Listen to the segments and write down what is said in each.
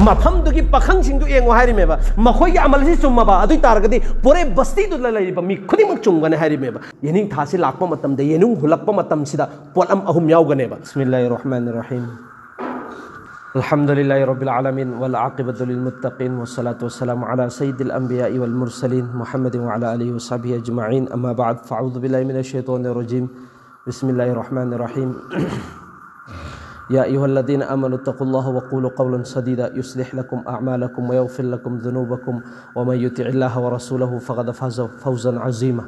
मफमदुगी पखंगसिंगदु येंगो हारिमेबा मखोइगी अमलसि चुम्मबा अदुइ तारगदि पोरे बस्तीदु लैरिबा मी खुदिमक चुम्गने हारिमेबा येनिंग थासि लाक्पा मतमदे येनुंग हुलक्पा मतमसिदा पोलम अहुम याउगनेबा बिस्मिल्लाहिर रहमानिर रहीम अल्हम्दुलिल्लाहि रब्बिल आलमीन वल आक़िबतु लिल मुत्तक़ीन वस्सलातु वस्सलामु अला सय्यिदिल अंबियाइ वल मुरसलीन मुहम्मदिन व अला आलिहि वसहबिहि अजमईन अम्मा बाद फ़अऊज़ु बिल्लाहि मिनश शैतानिर रजीम बिस्मिल्लाहिर रहमानिर रहीम या अय्युहल्लज़ीना आमनु तक़ुल्लाह व क़ूलू क़ौलन सदीदा युस्लिह लकुम अअमालकुम व यग़फ़िर लकुम ज़ुनूबकुम व मन युतिइल्लाह व रसूलहु फ़क़द फ़ाज़ फ़ौज़न अज़ीमा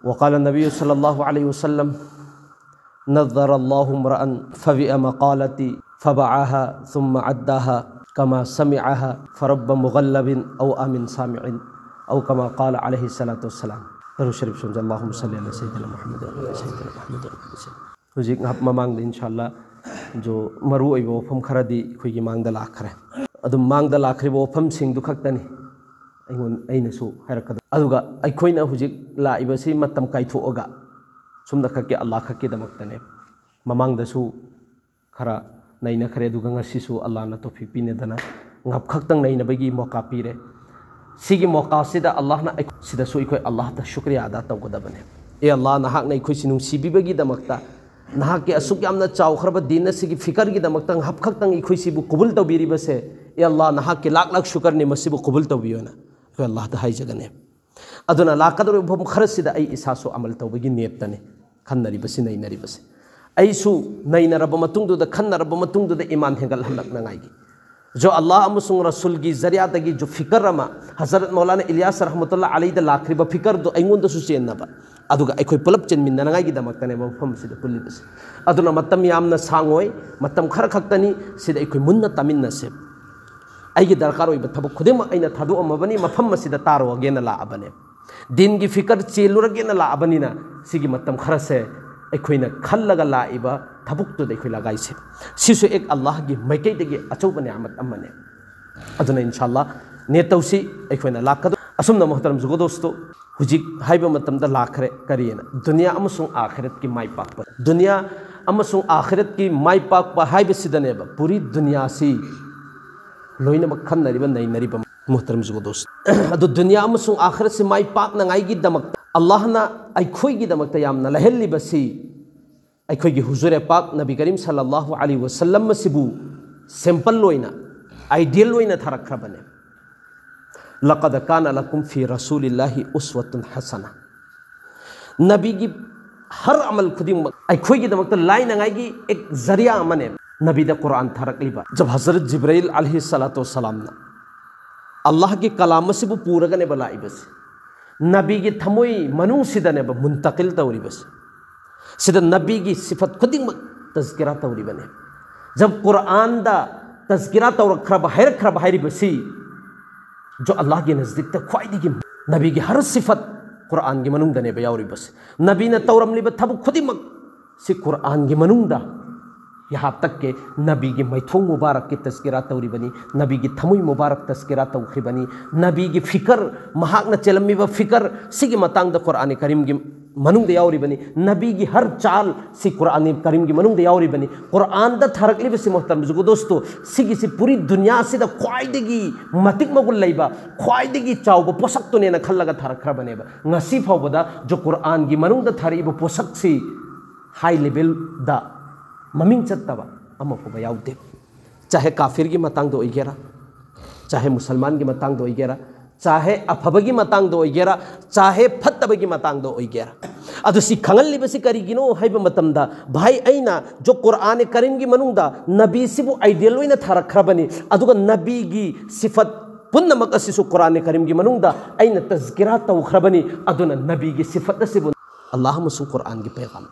व क़ाल नबी सल्लल्लाहु अलैहि वसल्लम नज़्ज़रल्लाहु इम्रअन फ़विअ मक़ालती फ़बअहा थुम्म अद्दाहा कमा समिअहा फ़रब्ब मुग़ल्लबिन औ आमिन सामिइन औ कमा क़ाल अलैहि सलातु वस्सलाम दरूद शरीफ सुनजा अल्लाहुम्मा सल्लि अला सय्यिदिना मुहम्मद व अला सय्यिदिना Muhammad हुजिक ngap mamang inshallah jo maru oibo pham kharadi khoigi mangda lakhre adum mangda lakhri bo pham sing du khaktani aingon aina su harakada aduga aikhoina hujik la ibasi matam kaithoga sumda khakki allah khakki damaktane mamang da su khara naina khare duga ngasi su allah na tawfiq pine dana ngap khaktang naina bagi moka pire sigi moka sida allah na sida su ikoi allah ta shukriya ada tawgodabane e allah na hak na ikoi sinung sibi bagi damakta नाहक के असुक यामना चाउखरब दिन सिगी फिकर की दमक्तंग हपखक्तंग इखुइसिबु कबूल तौबिरिबसे ए अल्लाह नाहक के लाख लाख शुक्र ने मसिबु कबूल तौबियोना को अल्लाह द हाय जगने अदुना लाकदर भम खरसिदा आई इसासो अमल तौबगी नेप्तने खन्नरिबसि नैनरिबसे आइसु नैनरब मतुंगदु द खन्नरब मतुंगदु द ईमान हेंगल हलकनांगाइगी जो अल्लाह अमसुंग रसूल की जरिया तगी जो फिकर रमा हजरत मौलाना इलियास रहमतुल्लाह अलैहि द लाखरिब फिकर दो अइंगोंद सु चेन्नबा अदुगा अखोय पुलप चेनमिन्ननागाइगी दमक्तने मफम सिद पुलिबस अदुना मतम यामना सांगोय मतम खर खक्तनी सिद अखोय मुन्ना तमिन्नसे आइगी दरकार ओइब थबक खुदेम अइना थादु अमबनी मफम सिद तारोगेना लाअबने दिन की फिकर चेलुरगेना लाअबनिना सिगी मतम खरसे अखोयना खल्लगा लाइबा थबुक्तु देखोय लगाइसे सिसु एक अल्लाह की मैकै दगी अचौब नियामत अमने अदुना इंशाअल्लाह नेतौसी अखोयना लाकदो असुमना मोहतरम जुगो दोस्तो हुजिक हाइबा मतमदा लाखरे करियना दुनिया अमसुंग आखिरत की माई पाकपा दुनिया अमसुंग आखिरत की माई पाकपा हाइबा सिदनेबा पूरी दुनिया सी लोइना मखन्नरिबा नैनरिबा मोहतरम जुगो दोस्त अदु दुनिया अमसुंग आखिरत से माई पाकना गाइगी दमक अल्लाह ना अखोइगी दमकता यामना लहलिबसी अखोइगी हुजूर पाक नबी करीम सल्लल्लाहु अलैहि वसल्लम मसिबु सैंपल लोइना आइडियल लोइना थरखरबने लक़द कान लकुम फ़ी रसूलिल्लाहि उस्वतुन हसना नबी की हर अमल खुदी अखोइगी दमकता लाइनगाइगी एक जरिया अमने नबी द कुरान थरकलिबा जब हजरत जिब्राइल अलैहि सलातो सलाम ना अल्लाह की कलाम मसिबु पूरगने बलाइबस नबी की थमोई मनु सिदने ब मुंतकिल तौरिबस सिद नबी की सिफत खुदिंग तज़किरा तौरिबने जब कुरान दा तज़किरा तौरखरब हैरखरब हैरिबसी जो अल्लाह के नज़दीक तक ख्वाइदिगी नबी की हर सिफत कुरान की मनुंगदने बयाउरिबस नबी ने तौरमलिब थब खुदिमक सि कुरान की मनुंगदा यहाँ तक के नबी की मैथों मुबारक की तस्किरा तौरिबनी नबी की थमुई मुबारक तस्किरा तौखिबनी नबी की फिकर महाकना चलमिब फिकर सिगी मतंग द कुरान करीम की मनुंग याउरिबनी नबी की हर चाल सि कुरान करीम की मनुंग याउरिबनी कुरान द थरकलिब सि मोहतरम जुगो दोस्तो सिगी सि पूरी दुनिया से द ख्वाइदगी मतिक मगुल लैबा ख्वाइदगी चाउब पोसक तो ने खल्लगा थरखरबनेबा ngasi फावबदा जो कुरान की मनुंग द थरिब पोसक सि हाई लेवल दा ममिंग चत्तबा अमको याउदे चाहे काफिर की मतंग दो ओइगेरा चाहे मुसलमान की मतंग दो ओइगेरा चाहे अफबगी मतंग दो ओइगेरा चाहे फत्तबगी मतंग दो ओइगेरा अदु सि खंगलिबसि करिगिनो हाइबा मतमदा भाई अइना जो कुरान करीम की मनुंगदा नबी सिबु आइडियल ओइना थरखरबनी अदुगा नबी की सिफत पुन्नमक असिसु कुरान करीम की मनुंगदा अइना तज़किरा तौखरबनी अदुना नबी की सिफत सिबु अल्लाह मसु कुरान की पैगाम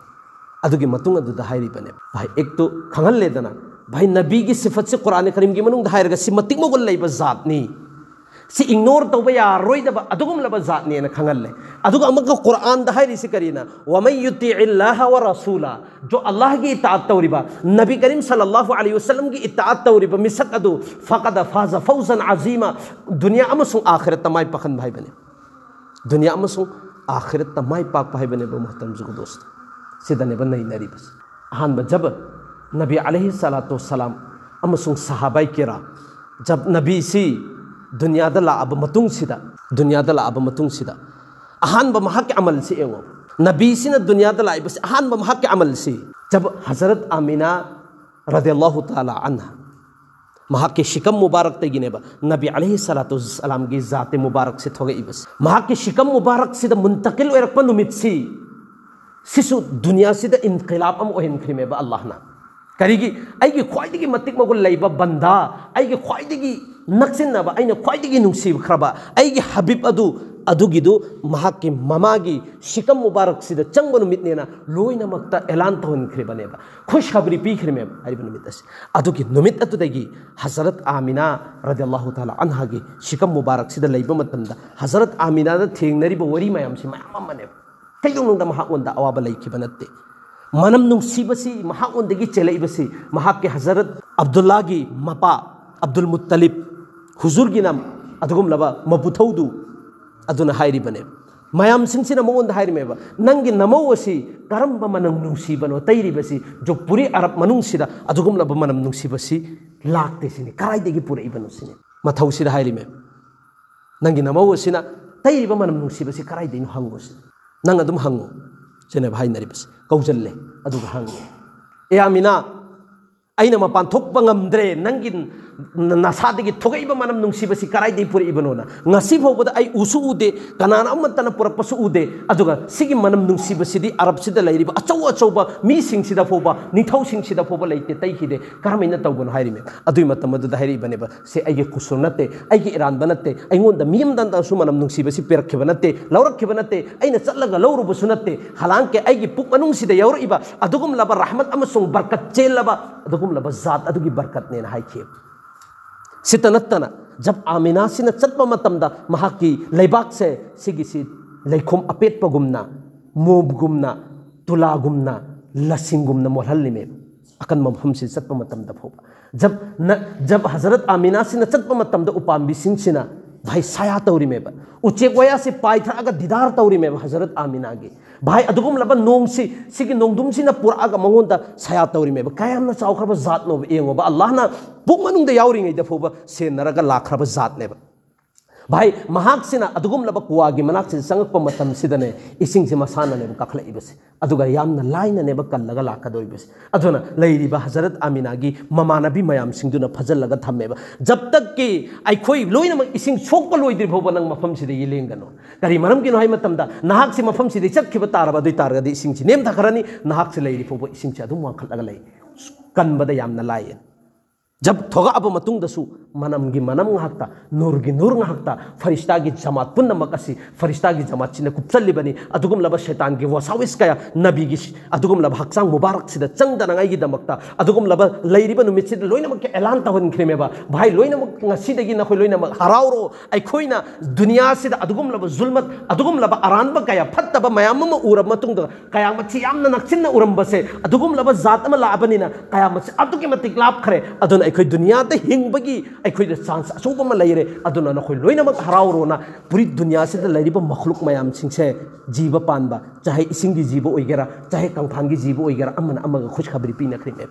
अदुगी मतुंग अदुदा हाइरिबने भाई एक तो खंगल लेदना भाई नबी की सिफत से कुरान करीम की मनुंग हाइरगा सि मतिक मोगल लैबा जातनी सि इग्नोर तौबा यारोइदबा अदुगुम लबा जातनी न खंगल ले अदुगा अमक कुरान द हाइरि सि करिना व मन युतिइल्लाह व रसूला जो अल्लाह की इताअत तौरिबा नबी करीम सल्लल्लाहु अलैहि वसल्लम की इताअत तौरिबा मिसक अदु फक़द फाज़ फौज़न अज़ीमा दुनिया अमसुंग आखिरत तमाय पखन भाई बने दुनिया अमसुंग आखिरत तमाय पाक भाई बने मोहतरम जुगो दोस्त सिदने बन नहीं नरी बस अहान जब नबी अलैहि सलातो सलाम अमसुंग सहाबाई किराम जब नबी सी दुनिया दा लाब मतुंग सिदा अहान ब महक अमल से एंगो नबी सी न दुनिया दा लाइब से अहान ब महक अमल से जब हजरत आमिना रदियल्लाहु ताला अन्हा महक के शिकम मुबारक तेगिनेबा नबी अलैहि सलातु सलाम की जात मुबारक से थोगे इबस महक के शिकम मुबारक से मुंतकिल ओरक नुमित सिसु दुनिया से इनकलाब अम ओहनख्रिमेबा अल्लाहना करीगी आइगे ख्वाइदगी मतिक मगुल लैबा बंदा आइगे ख्वाइदगी नक्सिनबा आइना ख्वाइदगी नुंसीबख्रबा आइगे हबीब अदुगिदु महाकी ममागी शिकम मुबारक सिद चंग नुमितनेना लोइनमक्ता एलान तोहनख्रिबनेबा खुशखबरी पीख्रिमेबा हरिब नुमित अस अदुगी नुमित अतुदगी हजरत आमिना रदियल्लाहु ताला अन्हागी शिकम मुबारक सिद लैबा मतमदा हजरत आमिना दा थेंगनरिबा वरी मयामसि मयाम अमनेबा कयदोंदा महाओंदा अवाबा लैखिबा नत्ते मनम नुंसीबसी महाओंदगी चेलैबसी महाके हजरत अब्दुल्ला की मपा अब्दुल मुत्तलिब हुजूर की नाम अदुगुम लबा मपुथौदु अदुना हाइरिबने मयाम सिंसिना मोंद हाइरिमेबा नंगी नमोवसी करंब मनम नुंसीबनो तैरिबसी जो पूरी अरब मनुंसिदा अदुगुम लबा मनम नुंसीबसी लाक्ते सिने कराइदेगी पूरे इबनो सिने मथौसिदा हाइरिमे नंगी नमोवसिना तैरिबा मनम नुंसीबसी कराइदेनु हंगोस नंग अदुम हंगो जेने भाई नरिबस कौजल्ले अदुगा हंगे ए आमिना अइना मपान थोकबा ngamdre नंगी नसादगी थोगैबा मनम नुंसीबसी कराइदे पुरे इबनोना ngasi फोबदा आई उसु उदे कनाना अमतन पुरपसु उदे अदुगा सिगी मनम नुंसीबसीदी अरब सिदा लैरिबा अचौ अचौबा मी सिंगसिदा फोबा निथौ सिंगसिदा फोबा लैते तैहिदे करमैना तौगन हाइरिमे अदुइ मतम अदुदा हाइरिबनेबा से आइगे कुसुर नते आइगे इरान बनते अइंगोंदा मियमदन सु मनम नुंसीबसी पेरखिबा नते लौरखिबा नते अइना चलगा लौरुबसु नते हालांके आइगे पुक मनुंगसिदा यौरइबा अदुगुम लबा रहमत अमसुंग बरकत चेलबा अदुगुम लबा जात अदुगी बरकत ने हाइखे सितनत्तना जब आमिना सिना चत्प मतमदा महाकी लैबाक से सिगिसी लैखोम अपेटपगुमना मोबगुमना तुलागुमना लसिंगुमना मोहल्लिमे अकन मफम से चत्प मतमदा फोबा जब हजरत आमिना सिना चत्प मतमदा उपाम्बी सिंसिना भाई साया तौरीमेबा उचेक वया से पाइथागा दीदार तौरीमेबा हजरत आमिना गे भाई अदुगुम लबा नोंगसी सिगी नोंगदुमसिना पुरागा मंगोंदा साया तौरीमेबा कायमना चावखरबा जात नो एंगोबा अल्लाहना पुक मनुंगदा यावरिङैदा फोबा सेनरगा लाखरबा जातनेबा भाई महाक्सिना अदुगुम लबा कुवागी मनाक्सि संगकपा मतम सिदने इसिंगसे मसानाने काखलाइबसे अदुगा यामना लाइननेबा कल्लगा लाखदोइबसे अदुना लैरिबा हजरत आमिनागी ममानबी मयाम सिंगदुना फजलगा थम्मेबा जब तक कि आइखोइ लोइनमक इसिंग सोकपा लोइद्रि फोबा नंग मफम सिदे येलेंगनो करी मरम किनो हाइ मतमदा नाहाक्सि मफम सिदे चक्खिबा तारबा दुइ तारगदि इसिंगसि नेम थखरनी नाहाक्सि लैरि फोबा इसिंगसि अदुम वाखलगा लै कनबदा यामना लाइ जब थोगा अब मतुंग दसु मनम गी मनम ngahakta nur gi nur ngahakta farishta gi jamaat punnam kasi farishta gi jamaat chine kupsalli bani adugum laba shaitan gi wasawis kaya nabi gi adugum laba haksang mubarak sida changdana ngai gi damakta adugum laba leiriba numit sida loina mak elan tawon khrimeba bhai loina mak ngasi dagi na khoi loina mak harauro ai khoina dunya sida adugum laba zulmat adugum laba aranba kaya phattaba mayam ma uram matung da kaya machi yamna naksinna uram base adugum laba zat ama labanina kaya machi adugi matik lab khare aduna अखोई दुनिया ते हिंगबगी अखोई chance अचौब अमा लैरे अदुना नखोई लोइनमक हराउरोना पूरी दुनिया से लैरिबा मखलुक मयाम सिंगसे जीव पानबा चाहे इसिंगी जीव ओइगेरा चाहे कंथांगी जीव ओइगेरा अमन अमग खुश खबरी पीनख्रिमे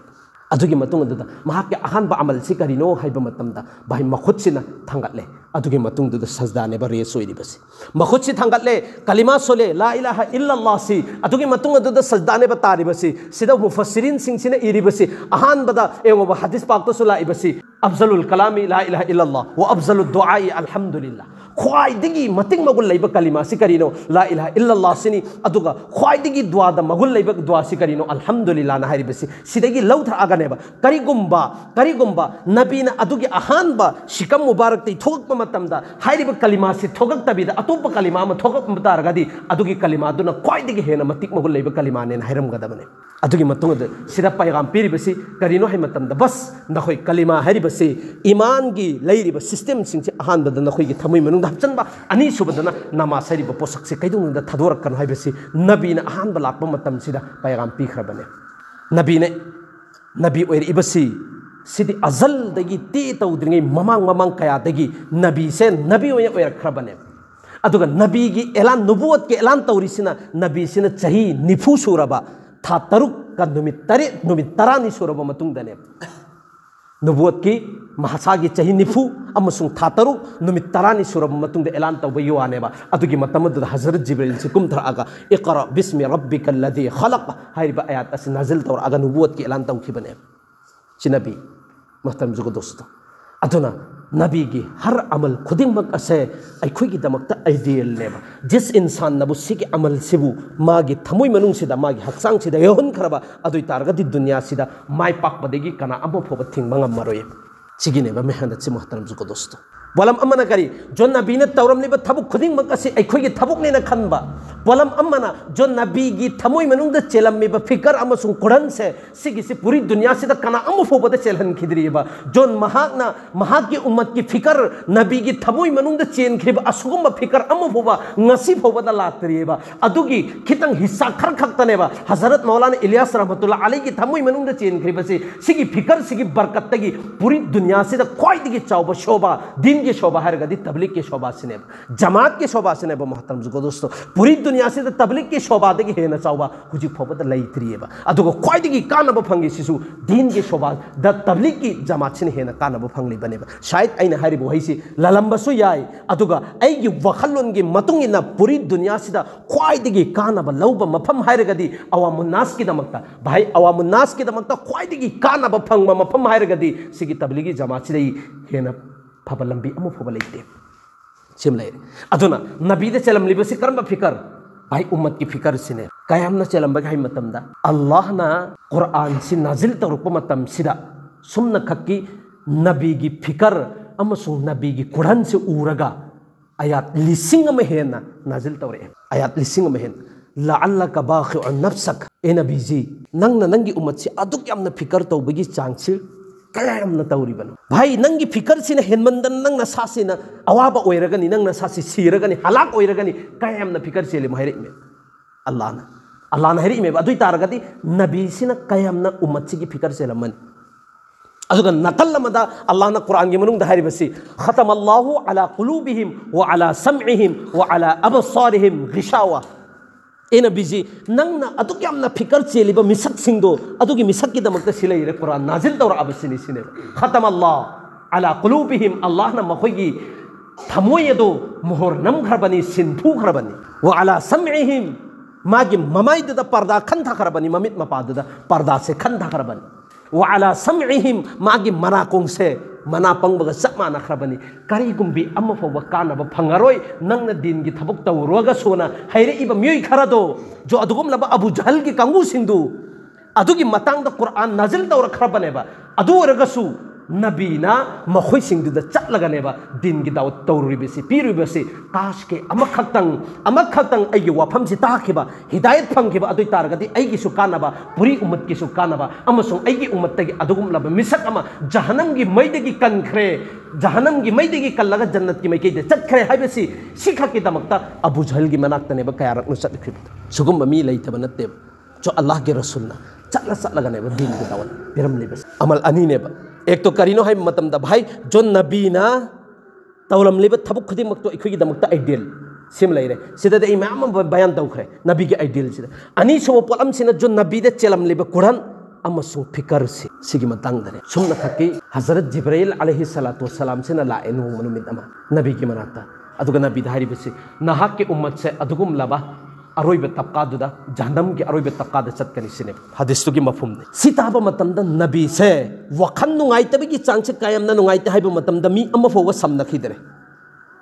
अदुगी मतुंग अदुदा महाके अहानबा अमल से करिनो हाइबा मतमदा भाई मखुत सिना थांगतले अदुगी मतुंग दुदा सजदाने बा रेस ओइरिबसे मखुत से थांगतले कलिमा सोले ला इलाहा इल्लल्लाह सी अदुगी मतुंग अदुदा सजदाने बा तारिबसे सिदा मुफस्सिरिन सिंगसिने इरिबसे अहानबदा एवो हदीस पाक तो सुला इबसे अफजलुल कलामी ला इलाहा इल्लल्लाह व अफजलुद दुआई अल्हम्दुलिल्लाह ख्वाइदगी मतिंग मगुल लैबा कलिमा से करिनो ला इलाहा इल्लल्लाह सिनी अदुगा ख्वाइदगी दुआ दा मगुल लैबा दुआ से करिनो अल्हम्दुलिल्लाह ना हारिबसे सिदगी लौथ आगनेबा करिगुम्बा नबीना अदुगी अहानबा शिकम मुबारक ते थोगप मतमदा हारिबा कलिमा से थोगक तबिदा अतोप कलिमा म थोगक मतारगदी अदुगी कलिमा दुना ख्वाइदगी हेना मतिक मगुल लैबा कलिमा ने हाइरम गदबने अदुगी मतुंग द सिदा पैगाम पीरिबसी करिनो है मतमदा बस नखोई कलिमा हारिबसे ईमान की लैरिबा सिस्टम सिंगसे अहानबदा नखोई की थमै मनुंग हपचनबा अनि सुबदना नमाज हारिबा पोसक से कैदुंग थदोरक कन हाइबसी नबीना अहानबा लाप मतम सिदा पैगाम पीखरबने नबी ओइर इबसी सिदी अजल दगी ते तौद्रिङै ममांग कयादगी नबी से नबी ओइर खरबने अदुगा नबी की एलान नुबुवत के एलान तौरिसिना नबी सिना चही निफु सुरबा था तरुक का नुमित तरानी सुरबा मतुंगदने नुबुवत की महासागी चाही निफु अमसुंग था तरुक नुमित तरानी सुरब मतुंग एलान तब युवानेबा अदुगी मतमद हजरत जिब्रील से कुम थरागा इक़रा बिस्मि रब्बिकल लज़ी खलक़ हाइबा आयत अस नाजिल तौर अगा नुबुवत की एलान तौखिबने चिनबी महतरम जुगो दोस्तों अदुना नबी की हर अमल खुदिमक असे अखोगी दमकता आइडियल नेबा जिस इंसान नबु सिगे अमल सिबु मागी थमुई मनुंग सिदा मागी हक्सांग सिदा यहोन खरबा अदुई तारगदि दुनिया सिदा माय पाकबदेगी कना अमो फोब थिंग मंगम मरोय सिगिनेबा मेहनत से मोहतरम जुको दोस्तों वलम अमना करी जो नबी ने तौरम लिबा थबुक खुदिमक असे अखोगी थबुक ने खनबा वलम अमना जो नबी की थमुई मनुंग द चेलमिबा फिकर अमसुंग कुरन से सिगी से पूरी दुनिया से कना अमो फोब द चेलहन खिदरीबा जो महाकना महाकी उम्मत की फिकर नबी की थमुई मनुंग द चेन खिब असुगम फिकर अमो फोबा ngasi फोब द लातरीबा अदुगी खितंग हिस्सा खर खक्तनेबा हजरत मौलाना इलियास रहमतुल्लाह अलैहि की थमुई मनुंग द चेन खिब से सिगी फिकर सिगी बरकत तगी पूरी दुनिया से ख्वाइदगी चावबा शोभा दिन की शोभा है गदी तबलीग की शोभा सिनेब जमात की शोभा सिनेब मोहतरम जुगो दोस्तों पूरी दुनिया से तबलीग की शोभा दगी हेना चावबा हुजी फोबद लैत्रियेबा अदुगो ख्वाइदगी कानब फंगी सिसु दिन की शोभा द तबलीग की जमात सिने हेना कानब फंगली बनेबा शायद आइना हारिबो हैसि ललंबसु याय अदुगा ऐगी वखलोन की मतुंगिना पूरी दुनिया से ख्वाइदगी कानब लौबा मफम हायरगदी अवामुन नास की दमकता भाई अवामुन नास की दमकता ख्वाइदगी कानब फंगबा मफम हायरगदी सिगी तबलीगी जमात सिदई हेना फबलंबी अमु फबलैते सिमले अदुना नबी दे चलम लिबसि करम फिकर भाई उम्मत की फिकर सिने कयामना चलम बगाई मतमदा अल्लाह ना कुरान सि नाजिल तरुप मतम सिदा सुमना खक्की नबी की फिकर अमसु नबी की कुरान से उरगा आयात लिसिंग में हेना नाजिल तौरे आयात लिसिंग में हेन लअल्लका बाखिउन नफ्सक ए नबी जी नंगी उम्मत से अदुक यामना फिकर तौबगी चांगसि कयामना तौरिबन भाई नंगी फिकर सिना हेनमंदन नंग नसासिना अवाबा ओइरगनी नंग नसासि सिरगनी हलाक ओइरगनी कयामना फिकर सेले महरे में अल्लाह हरि में अदुई तारगदी नबी सिना कयामना उम्मत की फिकर सेलमन अदुगा नकल मदा अल्लाह ना कुरान की मनुंग दहारिबसी खतम अल्लाहु अला कुलूबिहिम व अला समइहिम व अला अबसारिहिम गिशावा ए नबी जी नंगना अदुक यामना फिकर चेलिबा मिसक सिंगदो अदुगी मिसक की दमकता सिलैरे कुरान नाजिल तौर अबसिनी सिने खतम अल्लाह अला कुलूबिहिम अल्लाह ना मखोगी थमोयदो मोहर नमखरबनी सिनफु खरबनी व अला समइहिम मागी ममाइददा पर्दा खंथा खरबनी ममित मपाददा पर्दा से खंथा खरबनी व अला समइहिम मागी मनाकोंग से मना पंगबगा चपमाना खरबनी करीगुंबी अमफोब कानब फंगरोय नंगना दिन की थबक तौरगा सोना हैरे इब म्योय खरदो जो अदुगम लब अबू जहल की कंगू सिंधु अदुगी मतंग द कुरान नाजिल तौर खरबनेबा अदु ओरगसु नबीना मखोय सिंधुदा चटलगनेबा दिन की दावत तौरिबसी पीरिबसी काश के अमखतंग अयि वाफम सि ताखिबा हिदायत फंगिबा अदुई तारगदी अयि सु कानबा पूरी उम्मत की सु कानबा अमसो अयि उम्मत तगी अदुगुम लब मिसक अमा जहन्नम की मैदगी कनखरे जहन्नम की मैदगी कल्लगा जन्नत की मैके चटखरे हाइबसी सिखा की दमकता अबू जहल की मनाक्तनेबा कयारक नु चटखिब सुगुम मी लैतब नत्ते जो अल्लाह के रसूलना चटलगनेबा दिन की दावत पिरम लेबस अमल अनीनेबा एक तो करीनो है मतमदा भाई जो नबीना तौलम लिबा थबुक खुदिमक तो इखुगी दमकता आइडियल सिम लैरे सिदा दे इमाम बयान तौखरे नबी के आइडियल सिदा अनि सो पोलम सिना जो नबी दे चलम लिबा कुरान अमसु फिकर से सिगी मतंग दरे सुमना खकी हजरत जिब्राइल अलैहि सलातु वसलाम सिना लाए नु मनुमित अमा नबी की मनाता अदुगा नबी धारी बसे नहाक के उम्मत से अदुगुम लबा अरोइब तबकादुदा जहन्नम की अरोइब तबकाद चटकनी सिने हदीस की मफहूम ने सिताब मतमदा नबी से वखन नुंगाइतबगी चांगसे कायमना नुंगाइते हाइब मतमदा मी अमफोग समनखिदरे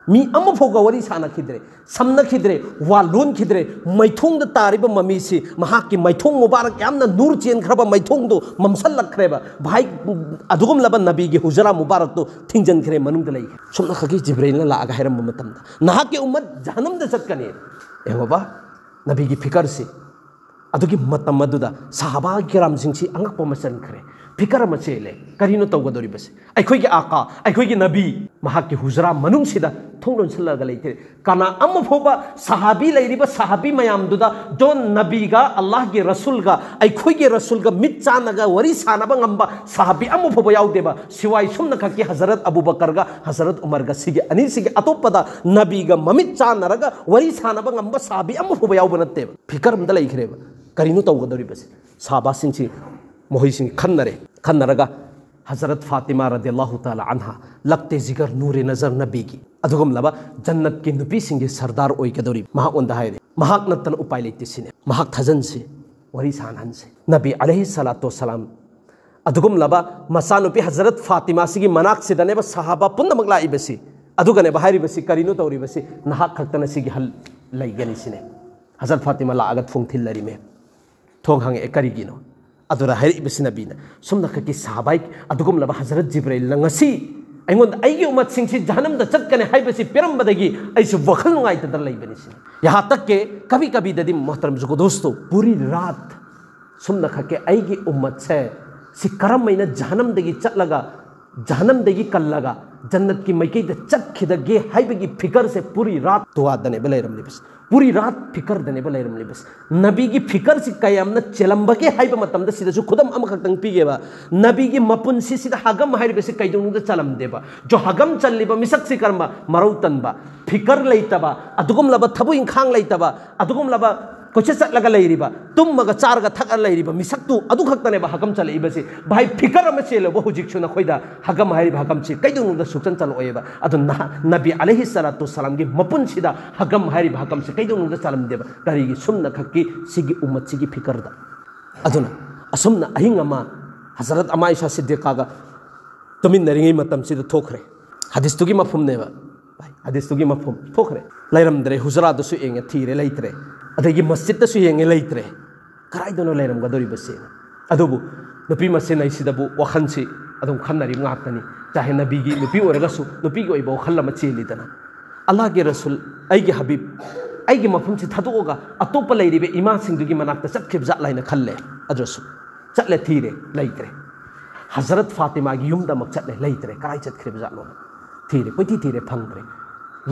मी अमफोग वरी सानखिदरे समनखिदरे वालोन खिदरे मैथोंग द तारिब ममी से महाक की मैथोंग मुबारक यामना नूर चेन खरबा मैथोंग दो ममसल लखरेबा भाई अदुगुम लब नबी की हुजरा मुबारक तो थिंजन खरे मनुंग द लई सुमना खकी जिब्राइल ना लागा हैरम मतमदा नहा के उम्मत जहन्नम द चटकनी एगोबा नबी की फिकर से अदुगी मतम मदुदा साहबा किराम सिंसी अंगक मचन खरे फिकर मचेले करीनो तौगदोरी बसे अखोई के आका अखोई के नबी महाक के हुजरा मनुंग सिदा थोंगलोन सल्लगा लेते कना अम फोबा सहाबी लैरिबा सहाबी मयामदुदा जो नबीगा अल्लाह के रसूलगा अखोई के रसूलगा मित चानगा वरी सानबा ngamba सहाबी अम फोबा याउदेबा सिवाय सुमना खकी हजरत अबू बकरगा हजरत उमरगा सिगे अनी सिगे अतोपदा नबीगा ममित चानरगा वरी सानबा ngamba सहाबी अम फोबा याउबा नत्ते फिकर मदा लैखरेबा करीनो तौगदोरी बसे सहाबा सिंसी मोहिसिंग खन्नरगा हजरत फातिमा रदियल्लाहु ताला अन्हा लक्ते जिगर नूरे नजर नबी की अदुगुमलबा जन्नत की नुपी सिंगे सरदार ओइगदोरी महाक ओंदा हायदे महाक नतन उपाय लेते सिने महाक थजन से वरी सानहन से नबी अलैहि सलातो सलाम अदुगुमलबा मसा नुपी हजरत फातिमा सिगी मनाक सिदने बा सहाबा पुन्नमक लाइबसी अदुगने बाहारिबसी करिनो तौरिबसी नहाक खक्तन सिगी हल लैगनी सिने हजरत फातिमा लागत फुंगथिल लरिमे थोंग हंगे करिगिनो अदुरा हरिबसी नबीना सुमना खकी सहाबाई अदुगुमलबा हजरत जिब्राइल नंगसी अइंगोन आइगी उम्मत सिंगसी जहन्नम द चटकने हाइबसी पेरमबदगी आइसु वखल नुगाइता दर लैबनी सिने यहां तक के कभी कभी ददी मोहतरम जुगो दोस्तों पूरी रात सुमना खके आइगी उम्मत से सि करम मैना जहन्नम दगी चटलगा जहन्नम दगी कल्लगा जन्नत की मैकई द चटखिदगे हाइबगी फिकर से पूरी रात दुआ दने बलैरमली बस पूरी रात फिकर दने बलैरमली बस नबी की फिकर से कयामना चलंबगे हाइब मतमदा सिदसु खुदम अमखक्तंग पीगेबा नबी की मपुन सिदा हगम हाइबसे कैदुंगदा चलम देबा जो हगम चल्लिबा मिसक से कर्मा मरौतनबा फिकर लैतबा अदुगुमलबा थबु इंखांग लैतबा अदुगुमलबा कोचे चटलगा लैरिबा तुममगा चारगा थका लैरिबा मिसक्तु अदु खक्तनेबा हगम चलैबसे भाई फिकर अम चेलबो हुजिकसु नखोइदा हगम हाइरिबा हगम चे कैदुंगदा सुक्सन चलोएबा अदु नबी अलैहि सलातु सलाम की मपुन सिदा हगम हाइरिबा हगम से कैदुंगदा चलम देबा करिगी सुमना खक्की सिगी उम्मत सिगी फिकरदा अदुना असुमना अहिंग अमा हजरत अमाइशा सिद्दीकागा तुमिनरिंगै मतम सिदा थोखरे हदीसतुगी मफहुमनेबा भाई हदीसतुगी मफहुम थोखरे लैरमद्रे हुजरादसु एंगे थीरे लैत्रे अदगी मस्जिदसु येंगे लैत्रे कराइदनो लैरमगदोरिबसे अदुबु नुपी मसेन आइसिदबु वखनसि अदुम खन्नरि ngaktani चाहे नबी की नुपी ओरगसु नुपी की ओइबो खल्ल म चेलिदना अल्लाह के रसूल आइगे हबीब आइगे मफम से थदोगा अतोप लैरिबे इमा सिंगदुगी मनाक्ता चटखिब जा लाइना खल्ले अदरसु चटले थीरे लैत्रे हजरत फातिमा की युमदा मक चटले लैत्रे कराइ चटखिब जा लो थीरे कोइती थीरे फंगरे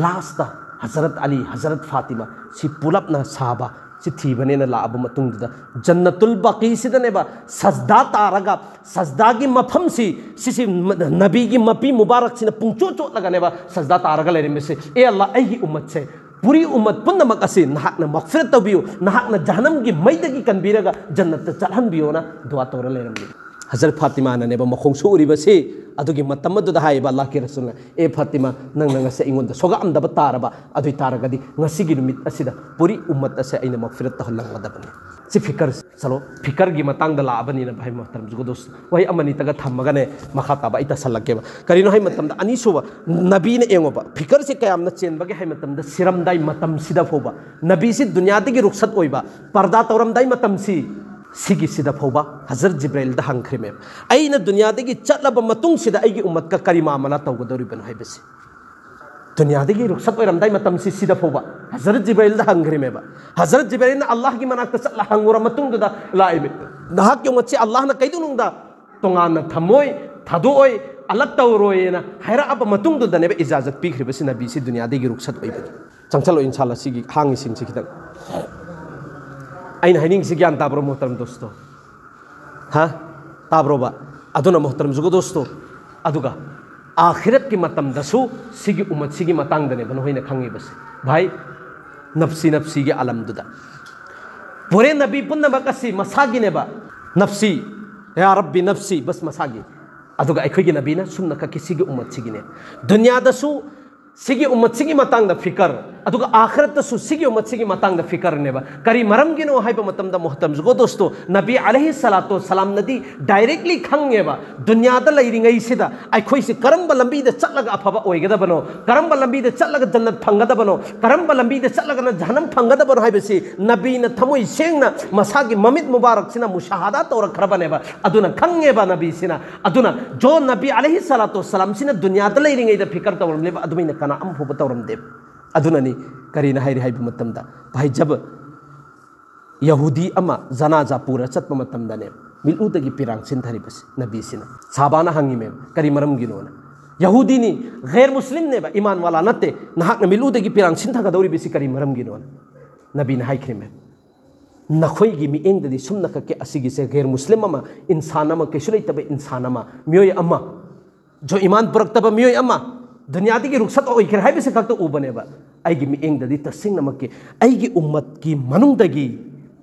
लास्ट हजरत अली हजरत फातिमा सि पुलपना साहबा सि थीबनेना लाब मतुंगदा जन्नतुल बकी सिदनेबा सजदा तारगा सजदा की मफम सि नबी की मपी मुबारक सिना पुंचो चोट लगानेबा सजदा तारगा लेरेमेसे ए अल्लाह आइगी उम्मत से पूरी उम्मत पुन्नमक असे नहाकना मगफिरत तबियो नहाकना जहन्नम की मैदगी कनबीरगा जन्नत चलहनबियोना दुआ तौर लेरमबी हजरत फातिमा नेबा मखों सुरिबसे अदुगी मतमदुदा हाइबा अल्लाह के रसूल ए फातिमा नंग नंगसे इंगोंदा सोगामदबा तारबा अदुई तारगदी ngasiगी नुमित असिदा पूरी उम्मत असे आइना मगफिरत तहलंगदबने सि फिकर चलो फिकर की मतंग दा लाबनी ना भाई मोहतरम जुगो दोस्त वही अमनी तग थमगने मखा ताबा इता सलकेबा करिनो हाइ मतम दा अनी सोबा नबी ने एंगोबा फिकर से कयाम न चेनबगे हाइ मतम दा सिरमदाई मतम सिदा फोबा नबी से दुनिया दगी रुखसत ओइबा पर्दा तौरमदाई मतम सिगी सिदा फोबा हजरत जिब्राइल दा हंखरेमे आइना दुनिया दगी चटलब मतुंग सिदा आइगी उम्मत का करी मामला तौगदोरिबन हाइबसे दुनिया दगी रुखसत ओइरमदाई मतम सिदा फोबा हजरत जिब्राइल दा हंखरेमेबा हजरत जिब्राइल ना अल्लाह की मनाक चटला हंगोरा मतुंग दा लाइबे नहाक के उम्मत से अल्लाह ना कैदुनुंदा तोंगान थमोय थदोय अलग तौरोयना हैरा अब मतुंग दा नेबे इजाजत पीखरिबसे नबी से दुनिया दगी रुखसत ओइबे चंचलो इंशाल्लाह सिगी हांगी सिंग से खितंग हाइनिंग से ज्ञान ताब्रो मोहतरम दोस्तों हाँ ताब्रोबा अदुना मोहतरम जुगो दोस्तों अदुगा आखिरत की मतम दसु सिगी उम्मत सिगी मतंग दने बनो होइना खंगे बस भाई नफ्सी नफ्सी के आलम दुदा पूरे नबी पुन्ना बकसी मसागी नेबा नफ्सी या रब्बी नफ्सी बस मसागी अदुगा अखोगी नबी ना सुन्ना का किसी की उम्मत सिगी ने दुनिया दसु सिगी उम्मत सिगी मतंग द फिकर अदुगा आखिरत दसु सिगी उम्मत सिगी मतंग द फिकर नेबा करी मरम गिनो हाइब मतम द मुहतरम जुगो दोस्तों नबी अलैहि सलातो सलाम नदी डायरेक्टली खंगेबा दुनिया द लैरिंगै सिदा अखोइ से करम लंबी द चलगा अफबा ओइगदा बनो करम लंबी द चलगा जन्नत फंगदा बनो करम लंबी द चलगा न जहन्नम फंगदा बनो हाइबसी नबी न थमोइ सेंगना मसागी ममित मुबारक सिना मुशाहदा तौर खरबनेबा अदुना खंगेबा नबी सिना अदुना जो नबी अलैहि सलातो सलाम सिना दुनिया द लैरिंगै द फिकर तौरमलेबा अदुमिना kana am fu batawram deb adunani karina hairi haibu matamda bhai jab yahudi ama janaza pura chatpa matamda ne miludagi pirang sin thari bas nabi sina sabana hangi me kari maram ginona yahudi ni ghair muslim ne ba iman wala natte nahak na miludagi pirang sin thaga dawri besi kari maram ginona nabi na haikre me nakhoi gi mi eng dadi sumna ka ke asigi se ghair muslim ama insan ama ke sulai tabe insan ama miyoi ama jo iman purak taba miyoi ama दुनिया की रुखसत ओइखर highway से खक्त उबनेबा आइगी मिएंग ददी तसिंग नमक के आइगी उम्मत की मनुंग दगी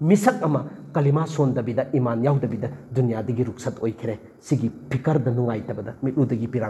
मिसक अमा कलिमा सोंदबिदा ईमान याउदबिदा दुनिया दगी रुखसत ओइखरे सिगी फिकर द नुंगाइतबदा मिलुदगी पिरांग